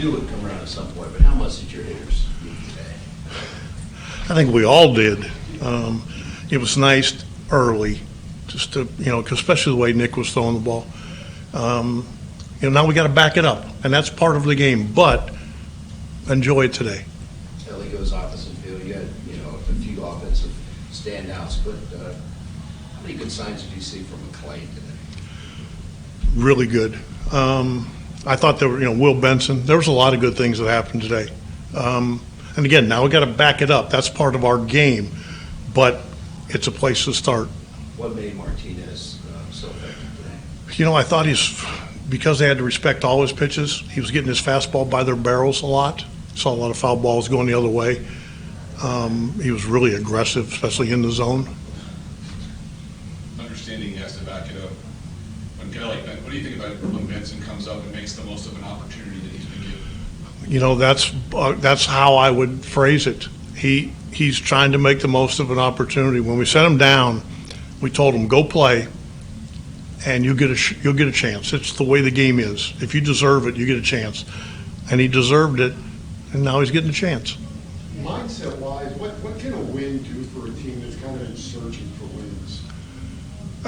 knew it would come around at some point, but how much did your hitters need today? I think we all did. It was nice early, just to, especially the way Nick was throwing the ball. Now we got to back it up, and that's part of the game. But enjoy it today. Ellie goes opposite field. You had a few offensive standouts, but how many good signs did you see from McClain today? Really good. I thought there were, Will Benson. There was a lot of good things that happened today. And again, now we got to back it up. That's part of our game, but it's a place to start. What made Martinez so effective today? I thought because they had to respect all his pitches, he was getting his fastball by their barrels a lot. Saw a lot of foul balls going the other way. He was really aggressive, especially in the zone. Understanding he has to back it up. When Kelly, what do you think about when Benson comes up and makes the most of an opportunity that he's been given? That's how I would phrase it. He's trying to make the most of an opportunity. When we set him down, we told him, go play, and you'll get a chance. It's the way the game is. If you deserve it, you get a chance. And he deserved it, and now he's getting a chance. Mindset-wise, what can a win do for a team that's kind of searching for wins?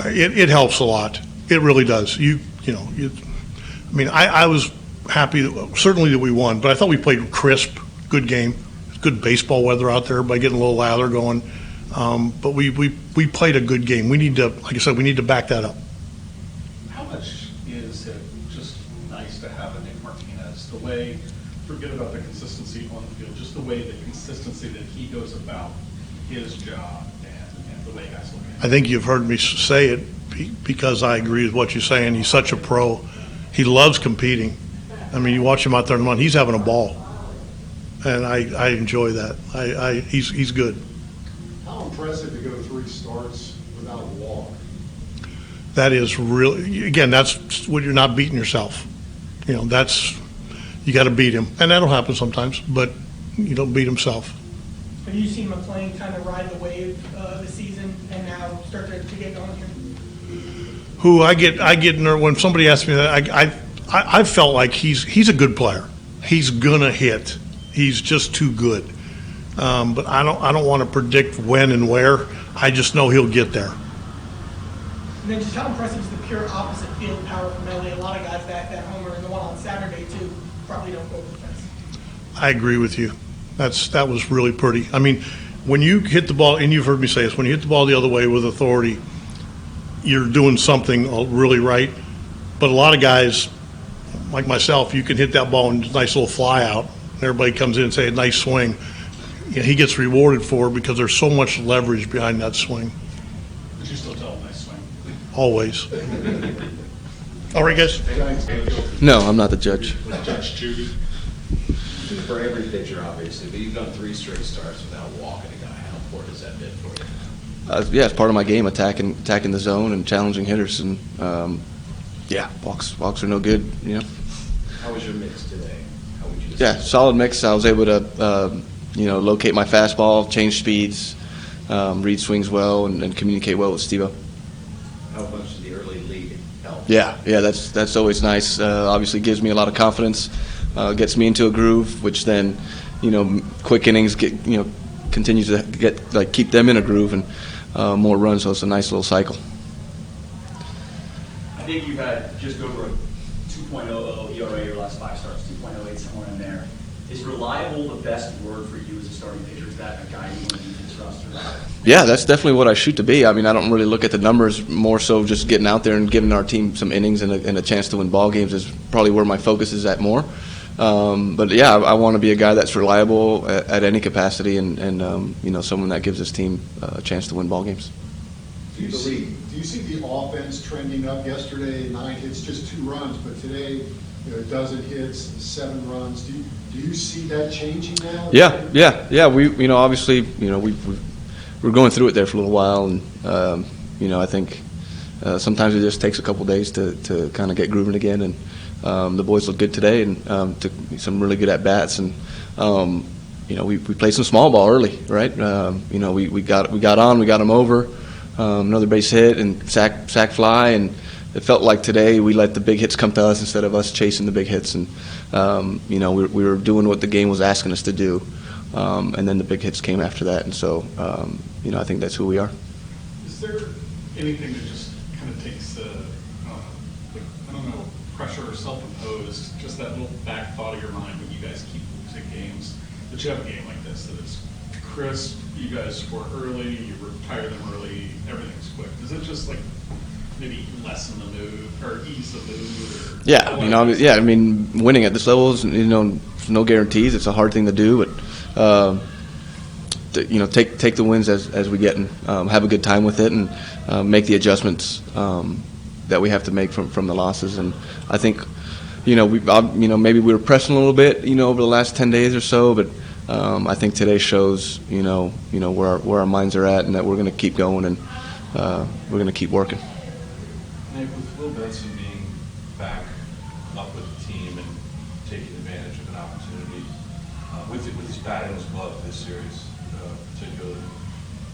It helps a lot. It really does. I was happy, certainly that we won, but I thought we played crisp, good game. Good baseball weather out there, by getting a little lather going. But we played a good game. We need to, like I said, we need to back that up. How much is it just nice to have a Nick Martinez? The way, forget about the consistency on the field, just the way, the consistency that he goes about his job and the way guys look at it. I think you've heard me say it because I agree with what you're saying. He's such a pro. He loves competing. You watch him out there and he's having a ball. And I enjoy that. He's good. How impressive to go 3 starts without a walk. That is really, again, that's when you're not beating yourself. You got to beat him. And that'll happen sometimes, but you don't beat himself. Have you seen McClain kind of ride the wave this season and now start to get going here? I get nervous when somebody asks me that. I felt like he's a good player. He's gonna hit. He's just too good. But I don't want to predict when and where. I just know he'll get there. And then just how impressive is the pure opposite field power from LA? A lot of guys that homer and the one on Saturday too probably don't go with the fence. I agree with you. That was really pretty. When you hit the ball, and you've heard me say this, when you hit the ball the other way with authority, you're doing something really right. But a lot of guys, like myself, you can hit that ball and nice little fly out. Everybody comes in and say, nice swing. He gets rewarded for it because there's so much leverage behind that swing. But you still tell him nice swing. Always. All right, guys. No, I'm not the judge. Judge Judy. For every pitcher, obviously, but you've done 3 straight starts without walking a guy. How important has that been for you? Yeah, it's part of my game, attacking the zone and challenging hitters. And walks are no good. How was your mix today? How would you describe Yeah, solid mix. I was able to locate my fastball, change speeds, read swings well, and communicate well with Steve-O. How much did the early lead help? Yeah, that's always nice. Obviously gives me a lot of confidence, gets me into a groove, which then, quick innings continues to keep them in a groove and more runs. So it's a nice little cycle. I think you've had just over a 2.00 ERA your last 5 starts, 2.08 somewhere in there. Is reliable the best word for you as a starting pitcher? Is that a guy you want to use this roster? Yeah, that's definitely what I shoot to be. I don't really look at the numbers, more so just getting out there and giving our team some innings and a chance to win ball games is probably where my focus is at more. But yeah, I want to be a guy that's reliable at any capacity and someone that gives his team a chance to win ball games. Do you see the offense trending up? Yesterday, 9 hits, just 2 runs, but today, a dozen hits, 7 runs. Do you see that changing now? Yeah. We obviously we're going through it there for a little while, and I think sometimes it just takes a couple days to kind of get grooving again. And the boys look good today, and took some really good at bats, and we played some small ball early, right? We got on, we got them over. Another base hit and sack fly, and it felt like today we let the big hits come to us instead of us chasing the big hits. And, you know, we were doing what the game was asking us to do. And then the big hits came after that. And so, you know, I think that's who we are. Is there anything that just kind of takes, like, I don't know, pressure or self-imposed, just that little back thought of your mind when you guys keep losing games, that you have a game like this, that it's crisp, you guys score early, you retire them early, everything's quick. Does it just like maybe lessen the mood or ease the mood? Or Yeah, you know, I mean, winning at this level is, you know, no guarantees. It's a hard thing to do, but you know, take the wins as we get, and have a good time with it, and make the adjustments that we have to make from the losses. And I think, you know, you know, maybe we were pressing a little bit, you know, over the last 10 days or so, but I think today shows, you know where our minds are at, and that we're going to keep going, and we're going to keep working. Nick, with Will Benson being back up with the team and taking advantage of an opportunity, with his bat and his glove this series particularly,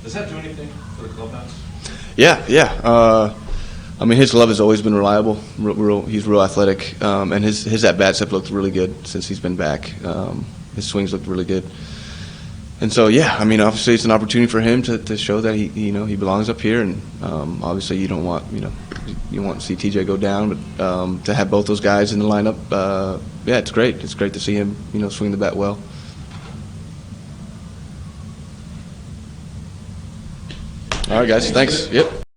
does that do anything for the clubhouse? Yeah. I mean, his glove has always been reliable. He's real athletic, and his at-bats have looked really good since he's been back. His swings looked really good. And so, yeah, I mean, obviously it's an opportunity for him to show that he belongs up here, and obviously you don't want, you want to see TJ go down, but to have both those guys in the lineup, yeah, it's great. It's great to see him, swing the bat well. All right, guys, thanks. Yep.